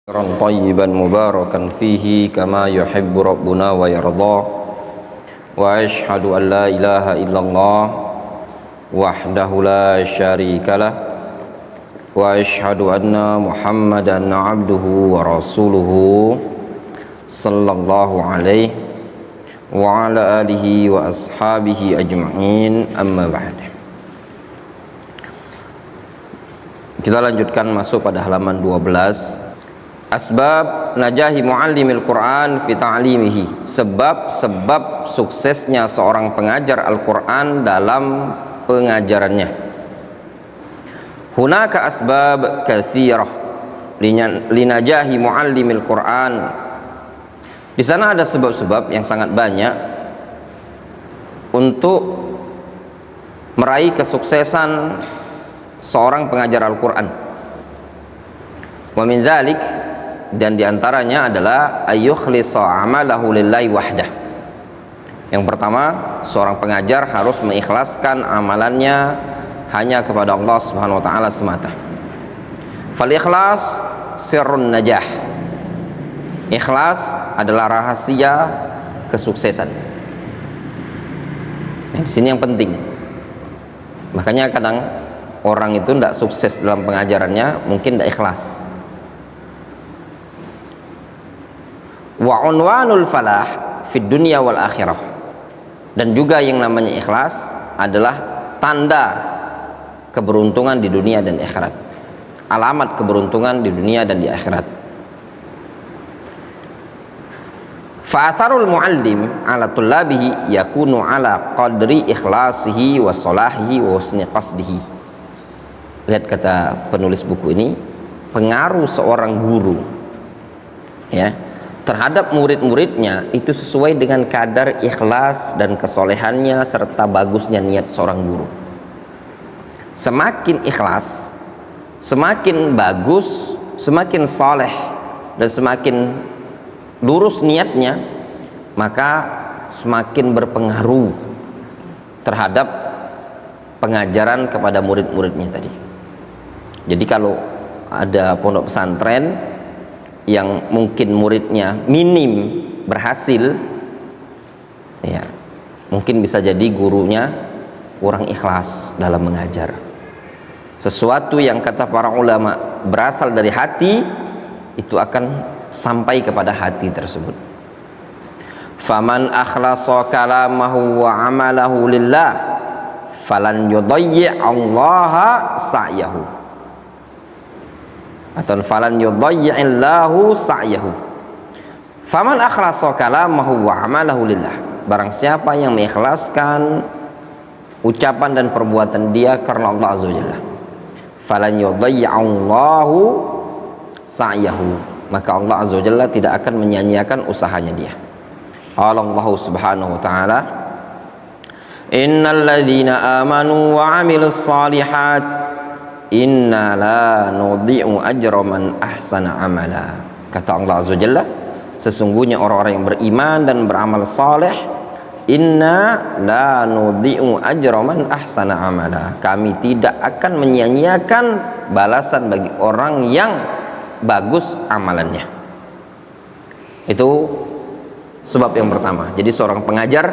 طيبا مباركا فيه كما يحب ربنا ويرضى وأشهد أن لا إله إلا الله وحده لا شريك له وأشهد أن محمدا عبده ورسوله صلى الله عليه وعلى آله وأصحابه أجمعين أما بعد. Kita lanjutkan masuk pada halaman 12. Asbab najahi muallimil Quran fi ta'limihi, sebab-sebab suksesnya seorang pengajar Al-Quran dalam pengajarannya. Hunaka asbab katsirah linajahi muallimil Quran. Di sana ada sebab-sebab yang sangat banyak untuk meraih kesuksesan seorang pengajar Al-Quran. Wa min dzalik, dan diantaranya adalah ayyukhlisa amalahu lillahi wahdah. Yang pertama, seorang pengajar harus mengikhlaskan amalannya hanya kepada Allah Subhanahu wa taala semata. Fal ikhlas sirrun najah. Ikhlas adalah rahasia kesuksesan. Di sini yang penting. Makanya kadang orang itu tidak sukses dalam pengajarannya, mungkin tidak ikhlas. Wa unwanul falah fid dunya wal akhirah, dan juga yang namanya ikhlas adalah tanda keberuntungan di dunia dan akhirat, alamat keberuntungan di dunia dan di akhirat. Fa atharul muallim ala tullabihi yakunu ala qadri ikhlasihi wa salahihi wa husni qasdihi. Lihat kata penulis buku ini, pengaruh seorang guru ya terhadap murid-muridnya itu sesuai dengan kadar ikhlas dan kesolehannya serta bagusnya niat seorang guru. Semakin ikhlas, semakin bagus, semakin soleh, dan semakin lurus niatnya, maka semakin berpengaruh terhadap pengajaran kepada murid-muridnya tadi. Jadi kalau ada pondok pesantren yang mungkin muridnya minim berhasil, ya mungkin bisa jadi gurunya kurang ikhlas dalam mengajar. Sesuatu yang kata para ulama berasal dari hati itu akan sampai kepada hati tersebut. Faman akhlasa kalamahu wa amalahu lillah falan yudayyi' Allah sa'yahu, atau falan yudayyi'illahu sa'yahu. Faman akhlasa kalamahu wa amalahu lillah, barang siapa yang mengikhlaskan ucapan dan perbuatan dia karena Allah Azza wa Jalla, falan yudayyi'illahu sa'yahu, maka Allah Azza wa Jalla tidak akan menyia-nyiakan usahanya dia. Allah Subhanahu wa taala, innal ladzina amanu wa 'amilus shalihat inna la nudhi'u ajra man ahsana amala. Kata Allah Azza wa Jalla, sesungguhnya orang-orang yang beriman dan beramal saleh, inna la nudhi'u ajra man ahsana amala, kami tidak akan menyia-nyiakan balasan bagi orang yang bagus amalannya. Itu sebab yang pertama. Jadi seorang pengajar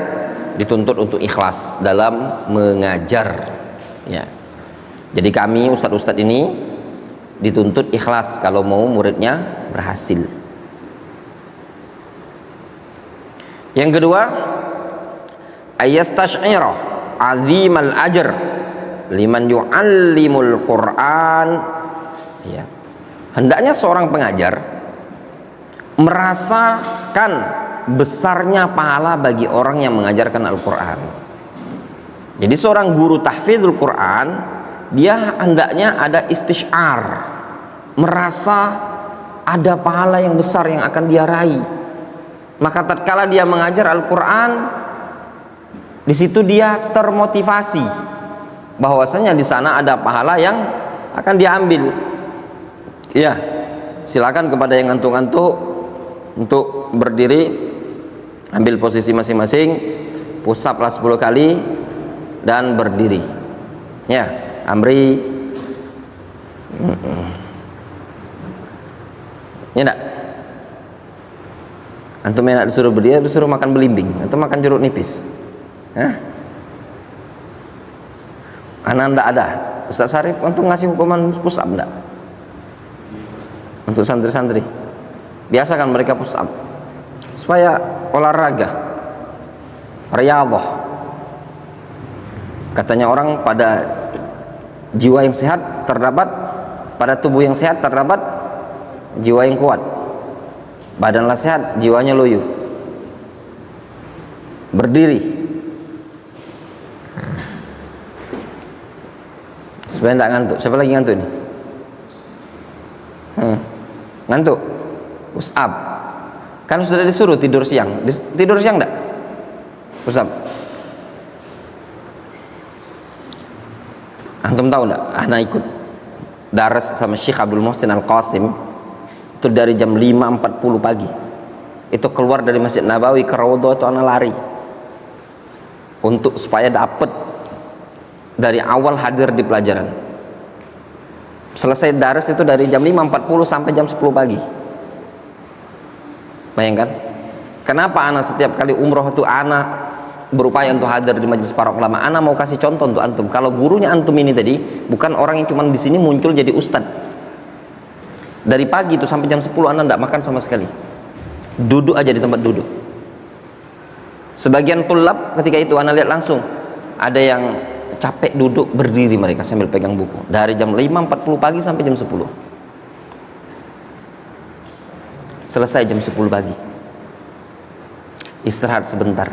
dituntut untuk ikhlas dalam mengajar, ya. Jadi kami ustadz-ustadz ini dituntut ikhlas kalau mau muridnya berhasil. Yang kedua, ayastash'ira azimal ajr liman yu'allimul Qur'an, ya. Hendaknya seorang pengajar merasakan besarnya pahala bagi orang yang mengajarkan Al-Quran. Jadi seorang guru tahfidzul Quran, dia hendaknya ada istisyar, merasa ada pahala yang besar yang akan dia raih. Maka tatkala dia mengajar Al-Quran, di situ dia termotivasi bahwasanya di sana ada pahala yang akan diambil. Ya, silakan kepada yang ngantuk-ngantuk untuk berdiri, ambil posisi masing-masing, push up lah 10 kali dan berdiri. Ya, Amri Ya enggak? Antum enak disuruh berdiri, disuruh makan belimbing, atau makan jeruk nipis. Hah? Anak enggak ada. Ustaz Sarif untuk ngasih hukuman push up enggak? Untuk santri-santri. Biasakan mereka push up supaya olahraga, riyadhah. Katanya orang pada jiwa yang sehat terdapat, pada tubuh yang sehat terdapat jiwa yang kuat. Badanlah sehat, jiwanya loyo. Berdiri supaya tidak ngantuk. Siapa lagi ngantuk ini? Ngantuk? Push up. Kan sudah disuruh tidur siang. Tidur siang enggak? Push up. Antum tahu enggak? Anak ikut daras sama Syekh Abdul Muhsin Al-Qasim itu dari jam 5.40 pagi. Itu keluar dari Masjid Nabawi ke Raudhah itu anak lari. Untuk supaya dapat dari awal hadir di pelajaran. Selesai daras itu dari jam 5.40 sampai jam 10 pagi. Bayangkan. Kenapa anak setiap kali umroh itu anak berupaya untuk hadir di majelis para ulama? Anak mau kasih contoh untuk antum. Kalau gurunya antum ini tadi bukan orang yang cuma di sini muncul jadi ustad. Dari pagi itu sampai jam 10 anak tidak makan sama sekali. Duduk aja di tempat duduk. Sebagian tulab ketika itu anak lihat langsung ada yang capek duduk, berdiri mereka sambil pegang buku dari jam 5.40 pagi sampai jam 10. Selesai jam 10 pagi. Istirahat sebentar.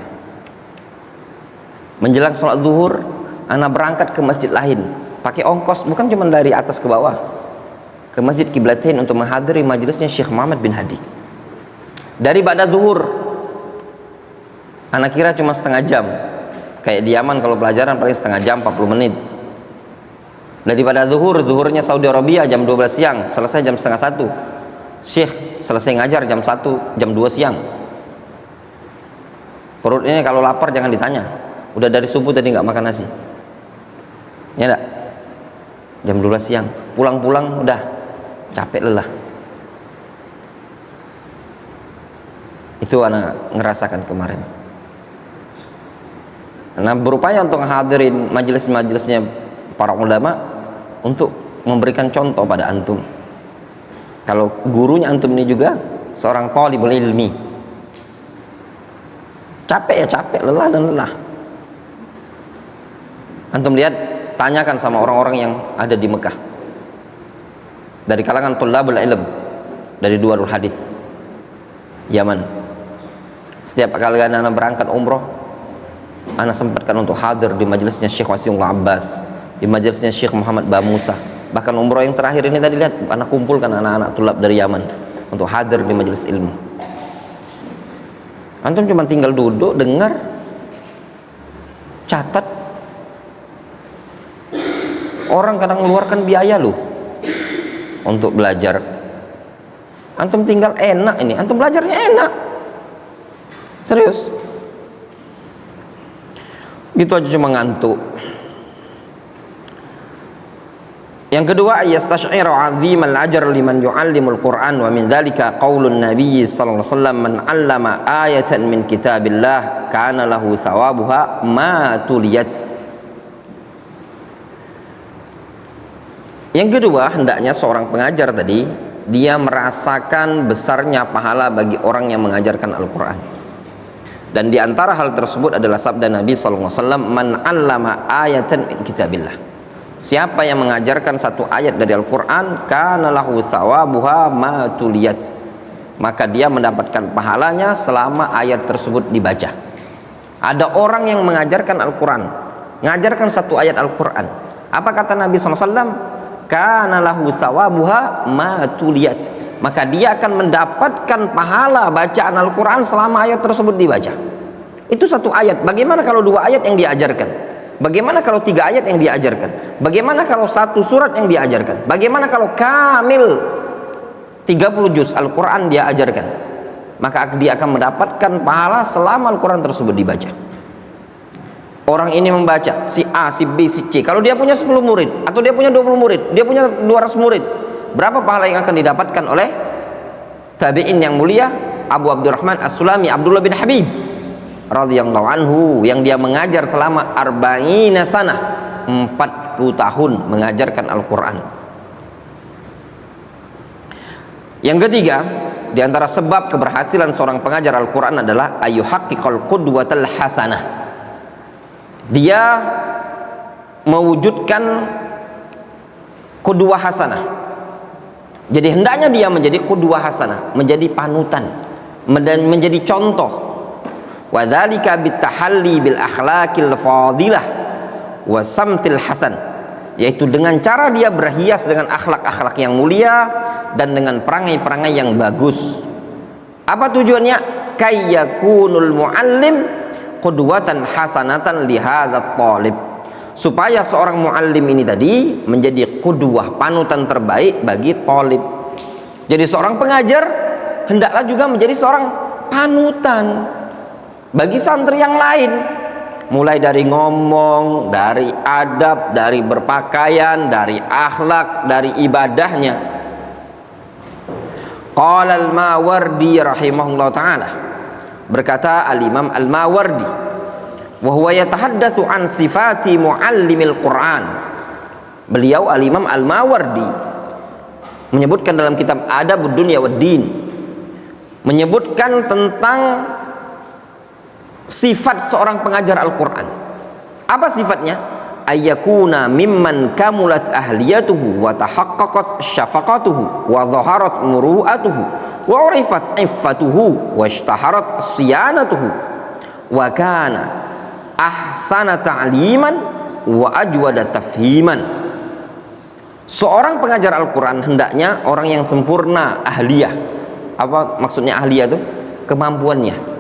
Menjelang sholat zuhur, anak berangkat ke masjid lain. Pakai ongkos, bukan cuma dari atas ke bawah. Ke Masjid Qiblatain untuk menghadiri majelisnya Syekh Muhammad bin Hadi. Dari ba'da zuhur, anak kira cuma setengah jam. Kayak di Yaman kalau pelajaran paling setengah jam, 40 menit. Daripada zuhurnya Saudi Arabia jam 12 siang, selesai jam setengah 1. Syekh selesai ngajar jam 1, jam 2 siang. Perut ini kalau lapar jangan ditanya. Udah dari subuh tadi nggak makan nasi. Ya enggak? Jam 12 siang. Pulang-pulang udah capek lelah. Itu anak ngerasakan kemarin. Nah, berupaya untuk hadirin majelis-majelisnya para ulama untuk memberikan contoh pada antum. Kalau gurunya antum ini juga seorang thalibul ilmi, capek ya capek, lelah dan lelah. Antum lihat, tanyakan sama orang-orang yang ada di Mekah dari kalangan thalabul ilm, dari Duarul Hadis Yaman. Setiap kali anak berangkat umroh, anak sempatkan untuk hadir di majelisnya Syekh Wasiullah Abbas, di majelisnya Syekh Muhammad Ba Musa. Bahkan umroh yang terakhir ini tadi lihat, anak kumpulkan anak-anak tulab dari Yaman untuk hadir di majelis ilmu. Antum cuma tinggal duduk, dengar, catat. Orang kadang mengeluarkan biaya loh untuk belajar. Antum tinggal enak ini, antum belajarnya enak. Serius. Gitu aja cuma ngantuk. Yang kedua, yastash'iru 'azimal ajr liman yu'allimul Qur'an, wa min dzalika qaulun Nabi sallallahu alaihi wasallam, man 'allama ayatan min kitabillah kana lahu thawabuha ma tuliyat. Yang kedua, hendaknya seorang pengajar tadi dia merasakan besarnya pahala bagi orang yang mengajarkan Al-Qur'an. Dan di antara hal tersebut adalah sabda Nabi sallallahu alaihi wasallam, man 'allama ayatan min kitabillah. Siapa yang mengajarkan satu ayat dari Al-Qur'an, kana lahu thawabuha ma tuliyat. Maka dia mendapatkan pahalanya selama ayat tersebut dibaca. Ada orang yang mengajarkan Al-Qur'an, mengajarkan satu ayat Al-Qur'an. Apa kata Nabi sallallahu alaihi wasallam? Kana lahu thawabuha ma tuliyat. Maka dia akan mendapatkan pahala bacaan Al-Quran selama ayat tersebut dibaca. Itu satu ayat. Bagaimana kalau 2 ayat yang diajarkan? Bagaimana kalau 3 ayat yang diajarkan? Bagaimana kalau 1 surat yang diajarkan? Bagaimana kalau kamil 30 juz Al-Quran dia ajarkan? Maka dia akan mendapatkan pahala selama Al-Quran tersebut dibaca. Orang ini membaca, si A, si B, si C. Kalau dia punya 10 murid, atau dia punya 20 murid, dia punya 200 murid, berapa pahala yang akan didapatkan oleh tabi'in yang mulia Abu Abdurrahman As-Sulami Abdullah bin Habib radhiyallahu anhu, yang dia mengajar selama 40 sanah, 40 tahun mengajarkan Al-Quran. Yang ketiga, di antara sebab keberhasilan seorang pengajar Al-Quran adalah ayyuhaqqiqal qudwatal hasanah. Dia mewujudkan qudwah hasanah. Jadi hendaknya dia menjadi qudwah hasanah, menjadi panutan, menjadi contoh. Wa dzalika bitahalli bil akhlaqil fadilah wa samtil hasan, yaitu dengan cara dia berhias dengan akhlak-akhlak yang mulia dan dengan perangai-perangai yang bagus. Apa tujuannya? Kayyakunul muallim qudwatan hasanatan li hadzal talib, supaya seorang muallim ini tadi menjadi qudwah, panutan terbaik bagi talib. Jadi seorang pengajar hendaklah juga menjadi seorang panutan bagi santri yang lain, mulai dari ngomong, dari adab, dari berpakaian, dari akhlak, dari ibadahnya. Qala al-Mawardi rahimahullah ta'ala, berkata al-Imam al-Mawardi, wa huwa yatahaddatsu an sifati muallimil Qur'an. Beliau al-Imam al-Mawardi menyebutkan dalam kitab Adabud Dunya wad Din, menyebutkan tentang sifat seorang pengajar Al-Quran. Apa sifatnya? Ayyakuna mimman kamulat ahliyatuhu wa tahaqqaqat syafaqatuhu wa zaharat muru'atuhu wa urifat iffatuhu wa ishtaharat siyanatuhu wa kana ahsana ta'liman wa ajwada tafhiman. Seorang pengajar Al-Quran hendaknya orang yang sempurna ahliyah. Apa maksudnya ahliyah itu? Kemampuannya.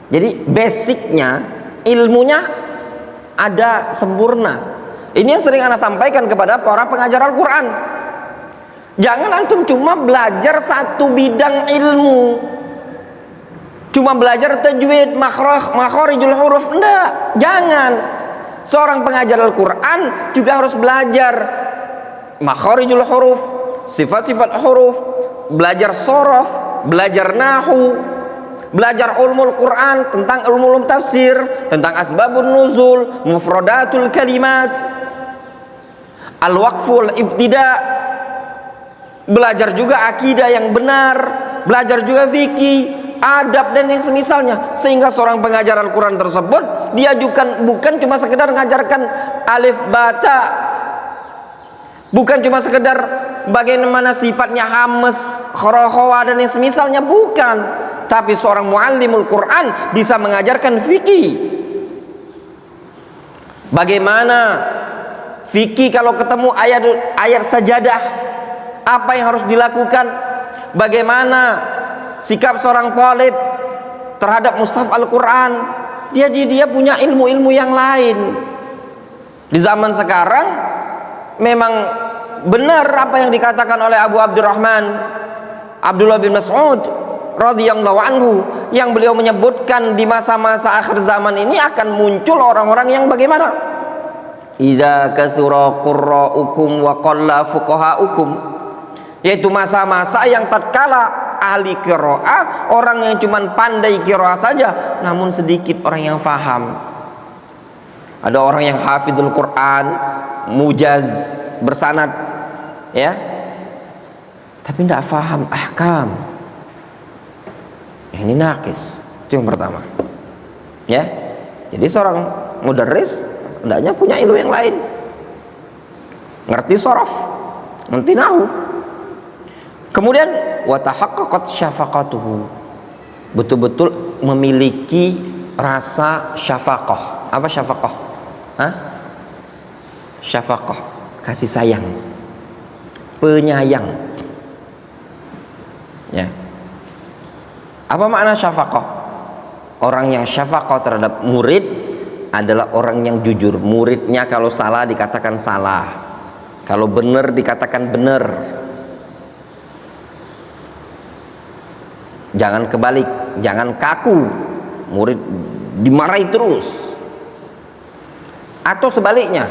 Jadi basicnya, ilmunya ada sempurna. Ini yang sering Anda sampaikan kepada para pengajar Al-Quran. Jangan antum cuma belajar satu bidang ilmu, cuma belajar tajwid, makharijul huruf. Enggak, jangan. Seorang pengajar Al-Quran juga harus belajar makharijul huruf, sifat-sifat huruf, belajar sorof, belajar nahu, belajar ulumul Quran, tentang ulumul tafsir, tentang asbabun nuzul, mufradatul kalimat, al-waqful ibtida, belajar juga akidah yang benar, belajar juga fikih, adab dan yang semisalnya. Sehingga seorang pengajar Al-Quran tersebut dia juga bukan cuma sekedar mengajarkan alif bata, bukan cuma sekedar bagaimana sifatnya hames, khorohowa dan yang semisalnya, bukan. Tapi seorang muallimul Quran bisa mengajarkan fikih. Bagaimana fikih kalau ketemu ayat sajadah, apa yang harus dilakukan? Bagaimana sikap seorang talib terhadap mushaf Al-Quran? Dia punya ilmu-ilmu yang lain. Di zaman sekarang memang benar apa yang dikatakan oleh Abu Abdurrahman Abdullah bin Mas'ud radhiyallahu anhu, yang beliau menyebutkan di masa-masa akhir zaman ini akan muncul orang-orang yang bagaimana? Idza katsura qurra'ukum wa qalla fuqaha'ukum, yaitu masa-masa yang tatkala ahli qiraah, orang yang cuma pandai qiraah saja namun sedikit orang yang faham. Ada orang yang hafizul Quran, mujaz, bersanad, ya, tapi tidak faham ahkam. Ini nakis. Itu yang pertama, ya. Jadi seorang mudarris hendaknya punya ilmu yang lain, ngerti sorof, ngerti nahu. Kemudian wa tahaqqaqat syafaqatuhu, betul-betul memiliki rasa syafaqah. Apa syafaqah? Syafaqah, kasih sayang, penyayang, ya. Apa makna syafaqah? Orang yang syafaqah terhadap murid adalah orang yang jujur. Muridnya kalau salah dikatakan salah, kalau benar dikatakan benar. Jangan kebalik, jangan kaku, murid dimarahi terus. Atau sebaliknya,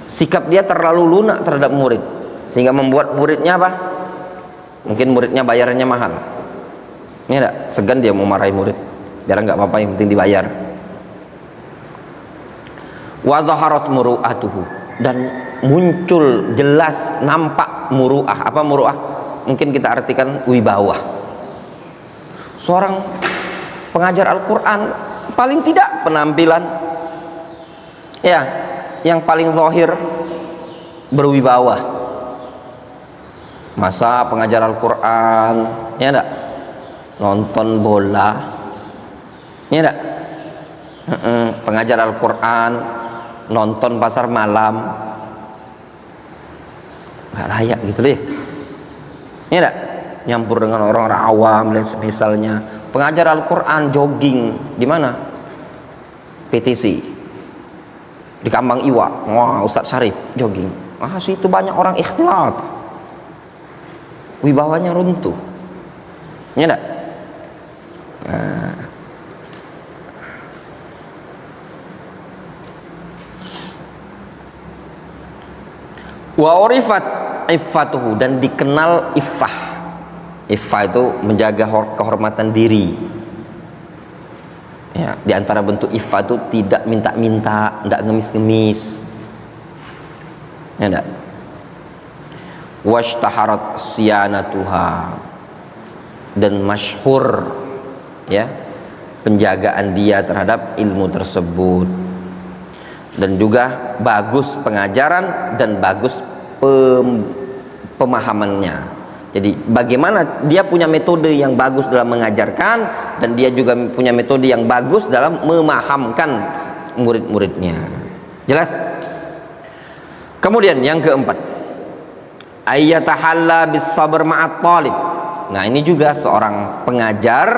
sikap dia terlalu lunak terhadap murid sehingga membuat muridnya apa? Mungkin muridnya bayarannya mahal. Ini enggak, segan dia mau marahi murid. Biar enggak apa-apa, yang penting dibayar. Wa dhaharat muru'atuhu, dan muncul jelas nampak muru'ah. Apa muru'ah? Mungkin kita artikan wibawa. Seorang pengajar Al-Quran paling tidak penampilan ya yang paling zahir berwibawa. Masa pengajar Al-Quran ya enggak nonton bola, ya enggak pengajar Al-Quran nonton pasar malam, nggak layak gitu deh, ya enggak, nyampur dengan orang-orang awam dan semisalnya. Pengajar Al-Quran jogging di mana? PTC di Kambang Iwa. Wah, Ustadz Syarif jogging. Situ banyak orang ikhtilat, wibawanya runtuh, ya enggak? Wa urifat iffatuhu, dan dikenal iffah. Iffah itu menjaga kehormatan diri. Ya, di antara bentuk iffah itu tidak minta-minta, tidak ngemis-ngemis. Ya enggak? Washtaharat siyanatuha, dan masyhur ya penjagaan dia terhadap ilmu tersebut. Dan juga bagus pengajaran dan bagus pemahamannya. Jadi bagaimana dia punya metode yang bagus dalam mengajarkan, dan dia juga punya metode yang bagus dalam memahamkan murid-muridnya. Jelas? Kemudian yang keempat, ayyatahalla bis sabr ma'at talib. Nah, ini juga seorang pengajar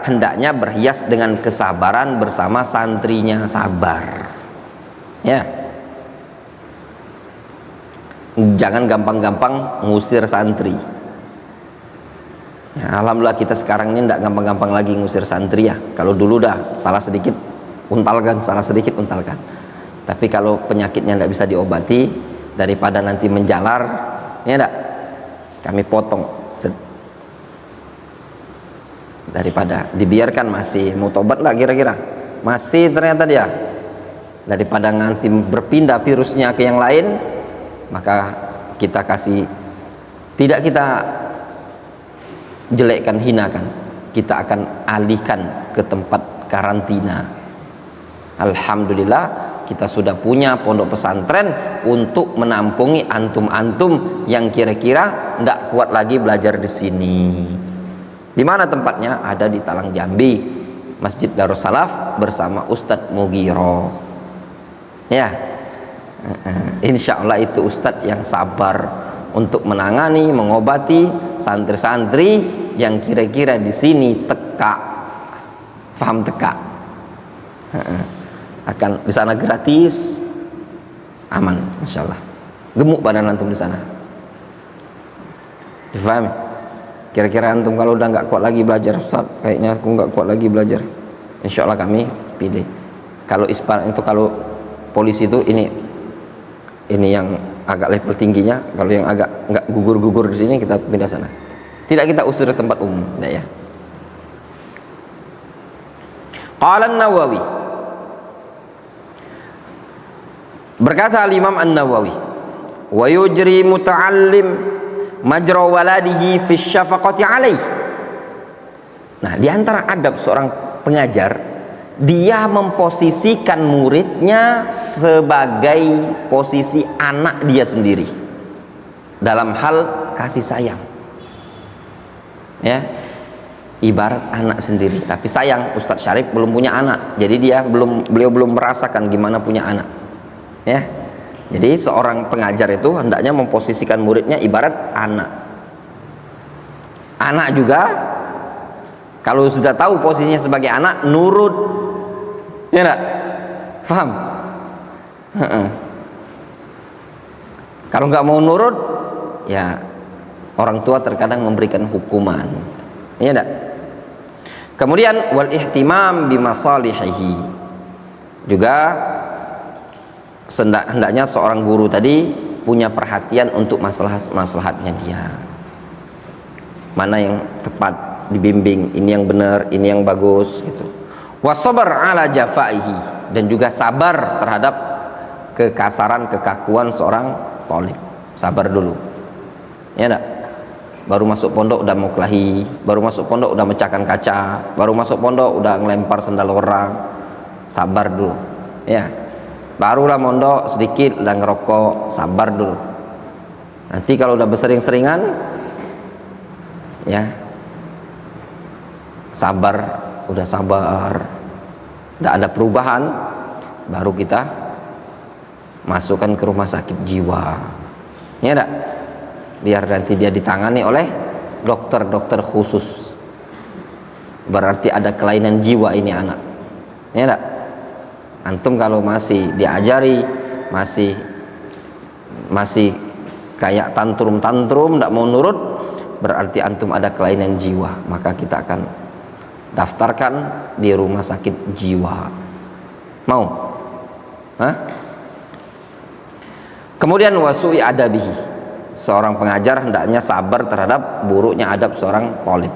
hendaknya berhias dengan kesabaran bersama santrinya. Sabar ya, jangan gampang-gampang ngusir santri ya. Alhamdulillah kita sekarang ini tidak gampang-gampang lagi ngusir santri ya. Kalau dulu dah salah sedikit untalkan, salah sedikit untalkan. Tapi kalau penyakitnya tidak bisa diobati, daripada nanti menjalar ya enggak, kami potong daripada dibiarkan masih mau tobat lah kira-kira, masih ternyata dia, daripada nanti berpindah virusnya ke yang lain, maka kita kasih, tidak kita jelekkan, hinakan, kita akan alihkan ke tempat karantina. Alhamdulillah kita sudah punya pondok pesantren untuk menampungi antum-antum yang kira-kira tidak kuat lagi belajar di sini. Di mana tempatnya? Ada di Talang Jambi, Masjid Darussalaf bersama Ustadz Mugiro. Ya, insya Allah itu Ustadz yang sabar untuk menangani, mengobati santri-santri yang kira-kira di sini teka, paham teka, akan di sana gratis, aman, insya Allah. Gemuk badan antum di sana, difahami? Kira-kira antum kalau udah nggak kuat lagi belajar, Ustaz, kayaknya aku nggak kuat lagi belajar, insya Allah kami pilih. Kalau ispar itu, kalau polisi itu ini yang agak level tingginya, kalau yang agak nggak gugur-gugur di sini kita pindah sana. Tidak kita usir ke tempat umum, ya. Qala An-Nawawi, berkata Al-Imam An-Nawawi, wa yujri muta'allim majra waladihi fi syafaqati alaih. Nah, di antara adab seorang pengajar, dia memposisikan muridnya sebagai posisi anak dia sendiri dalam hal kasih sayang. Ya, ibarat anak sendiri, tapi sayang. Ustadz Syarif belum punya anak, jadi beliau belum merasakan gimana punya anak. Ya, jadi seorang pengajar itu hendaknya memposisikan muridnya ibarat anak. Anak juga kalau sudah tahu posisinya sebagai anak, nurut, ya enggak? Faham? Kalau nggak mau nurut, ya orang tua terkadang memberikan hukuman, ya enggak? Kemudian wal ihtimam bimasalihihi, juga hendaknya seorang guru tadi punya perhatian untuk maslahatnya dia. mana yang tepat, dibimbing, ini yang benar, ini yang bagus gitu. Wasabar ala jafaihi, dan juga sabar terhadap kekasaran, kekakuan seorang thalib. Sabar dulu, ya enggak? Baru masuk pondok udah mau kelahi, baru masuk pondok udah mecahkan kaca, baru masuk pondok udah ngelempar sendal orang. Sabar dulu, ya. Barulah mondok sedikit udah ngerokok, sabar dulu. Nanti kalau udah bersering-seringan, ya sabar, udah sabar, udah ada perubahan, baru kita masukkan ke rumah sakit jiwa, ya enggak? Biar nanti dia ditangani oleh dokter-dokter khusus. Berarti ada kelainan jiwa ini anak, ya enggak? Antum kalau masih diajari, masih kayak tantrum tidak mau nurut, berarti antum ada kelainan jiwa. Maka kita akan daftarkan di rumah sakit jiwa. Mau? Hah? Kemudian wasui adabihi, seorang pengajar hendaknya sabar terhadap buruknya adab seorang thalib.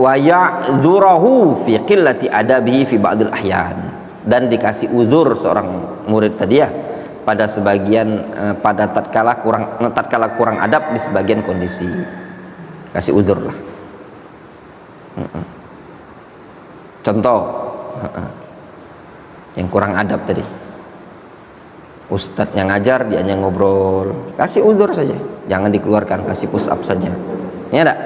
Wa ya'dzurahu fi qillati adabihi fi ba'dil ahyan, dan dikasih uzur seorang murid tadi ya pada sebagian pada tatkala kurang adab di sebagian kondisi. Kasih uzur lah. Contoh yang kurang adab tadi, ustadz yang ngajar, dia hanya ngobrol, kasih uzur saja, jangan dikeluarkan, kasih push up saja, ya enggak?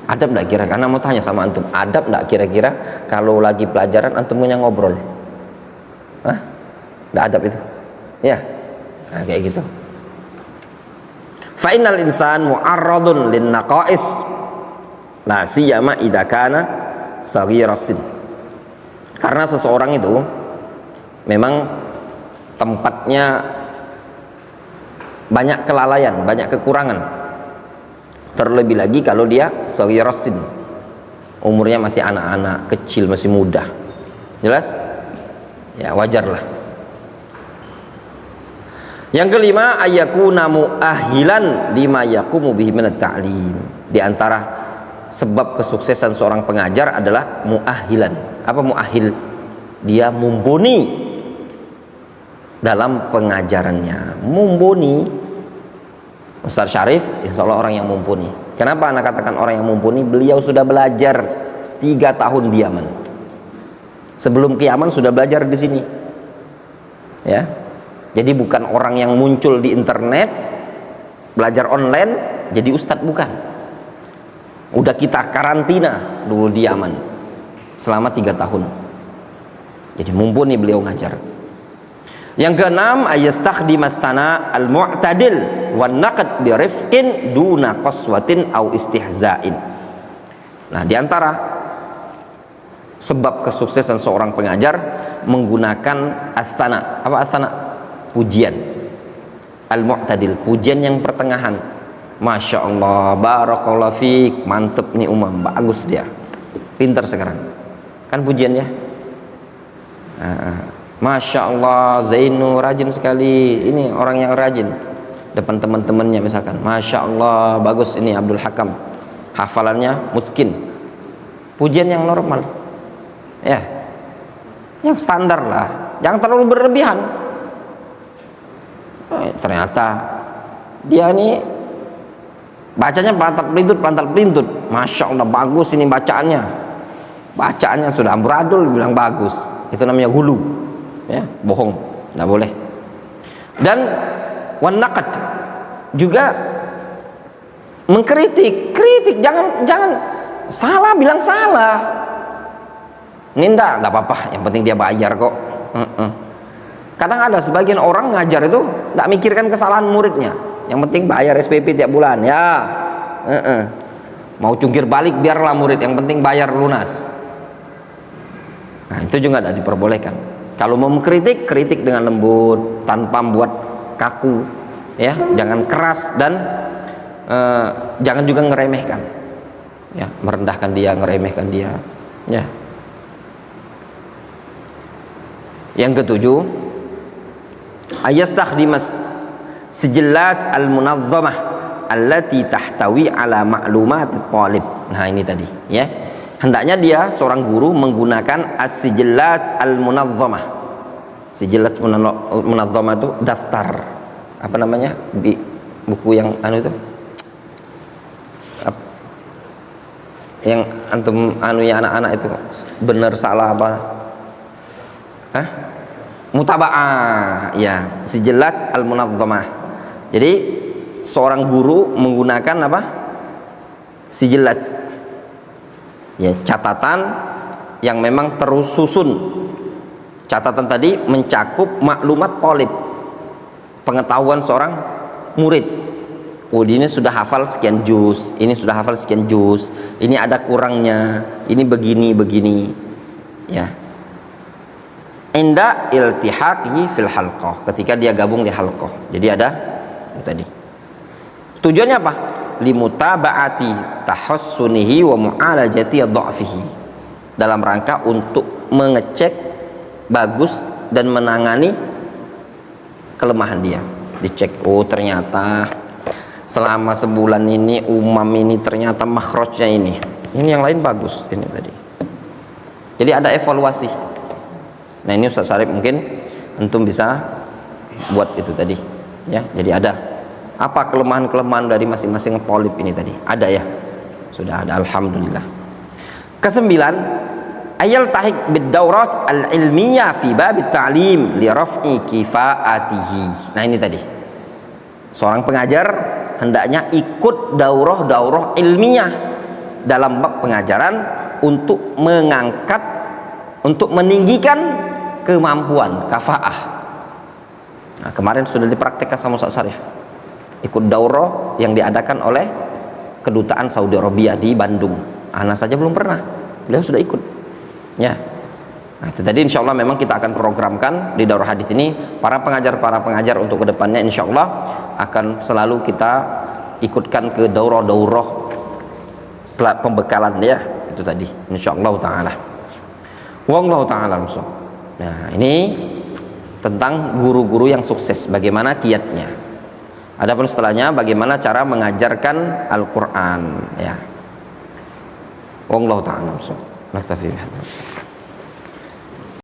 Adab enggak kira-kira? Karena mau tanya sama antum, adab enggak kira-kira kalau lagi pelajaran antum punya ngobrol? Hah? Enggak adab itu? Ya, nah, kayak gitu. Fa innal insan mu'arradun lin naqais la siyama idza kana saghirasin. Karena seseorang itu memang tempatnya banyak kelalaian, banyak kekurangan. Terlebih lagi kalau dia saghirasin, umurnya masih anak-anak kecil, masih muda. Jelas? Ya, wajarlah. Yang kelima, ayyakuna mu'ahilan lima yaqumu bihi minat ta'lim. Di antara sebab kesuksesan seorang pengajar adalah mu'ahilan. Apa mu'ahil? Dia mumpuni dalam pengajarannya. Mumpuni. Ustaz Syarif insya Allah orang yang mumpuni. Kenapa anak katakan orang yang mumpuni? Beliau sudah belajar 3 tahun di Yaman. Sebelum ke Yaman sudah belajar di sini, ya. Jadi bukan orang yang muncul di internet belajar online jadi ustadz, bukan. Udah kita karantina dulu di Yaman selama 3 tahun. Jadi mumpuni beliau ngajar. Yang keenam, ayastakhdimat sana al-mu'tadil wan naqd bi rifqin duna qaswatin au istihza'in. Nah, di antara sebab kesuksesan seorang pengajar menggunakan as-sana. Apa as-sana? Pujian. Al-mu'tadil, pujian yang pertengahan. Masya Allah, barakallahu fiik, mantep nih Umam, bagus dia, pintar sekarang. Kan pujian ya. Masya Allah, Zainu rajin sekali, ini orang yang rajin. Depan teman-temannya misalkan, Masya Allah, bagus ini Abdul Hakam, hafalannya muskin. Pujian yang normal, ya, yang standar lah, jangan terlalu berlebihan. Ternyata dia ini bacanya pelantar pelintut, Masya Allah, bagus ini bacaannya. Bacaannya sudah amburadul, bilang bagus. Itu namanya hulu, ya, bohong, tidak boleh. Dan wan naqd juga mengkritik, jangan salah bilang salah. Ini enggak apa-apa, yang penting dia bayar kok. Kadang ada sebagian orang ngajar itu tidak mikirkan kesalahan muridnya, yang penting bayar SPP tiap bulan, ya. Mau cungkir balik biarlah murid, yang penting bayar lunas. Nah, itu juga tidak diperbolehkan. Kalau mau mengkritik, kritik dengan lembut, tanpa membuat kaku, ya, jangan keras, dan jangan juga ngeremehkan, ya, merendahkan dia, ngeremehkan dia, ya. Yang ketujuh, ayastakhdimas sijillat al-munazzamah allati tahtawi ala ma'lumatit talib. Nah ini tadi ya, hendaknya dia seorang guru menggunakan as-sijillat al-munazzamah. Sijillat munazzamah itu daftar, apa namanya, buku yang anu itu, yang antum anu ya anak-anak itu benar salah apa, mutaba'ah ya, sijillat al-munazzamah. Jadi seorang guru menggunakan apa, sijillat ya, catatan yang memang tersusun. Catatan tadi mencakup maklumat thalib, pengetahuan seorang murid. Oh, ini sudah hafal sekian juz, ini sudah hafal sekian juz, ini ada kurangnya, ini begini ya. Inda iltihaqihi fil halqah, ketika dia gabung di halqah. Jadi ada tadi. Tujuannya apa? Limutaba'ati tahassunihi wa mu'alajati dha'fihi, dalam rangka untuk mengecek bagus dan menangani kelemahan dia. Dicek, oh ternyata selama sebulan ini umam ini ternyata makhrajnya ini yang lain bagus ini tadi. Jadi ada evaluasi. Nah ini Ustaz Syarif mungkin antum bisa buat itu tadi ya. Jadi ada apa kelemahan-kelemahan dari masing-masing thalib ini tadi, ada ya, sudah ada, alhamdulillah. Kesembilan, ayal tahik bid-daurat al-ilmiyah fi bab at-ta'lim li raf'i kifaatihi. Nah ini tadi, seorang pengajar hendaknya ikut daurah-daurah ilmiah dalam bab pengajaran untuk mengangkat, untuk meninggikan kemampuan kafaah. Nah, kemarin sudah dipraktekkan sama Ustaz Syarif, ikut daurah yang diadakan oleh kedutaan Saudi Arabia di Bandung. Ana saja belum pernah, beliau sudah ikut ya. Nah itu tadi, insya Allah memang kita akan programkan di daurah hadis ini para pengajar untuk kedepannya, insya Allah akan selalu kita ikutkan ke daurah-daurah pembekalan ya, itu tadi insya Allah ta'ala. Wallahu ta'ala al-mushaf. Nah ini tentang guru-guru yang sukses, bagaimana kiatnya. Adapun setelahnya bagaimana cara mengajarkan Al-Quran ya. Wallahu ta'ala al-mushaf. Naktafi bihadza.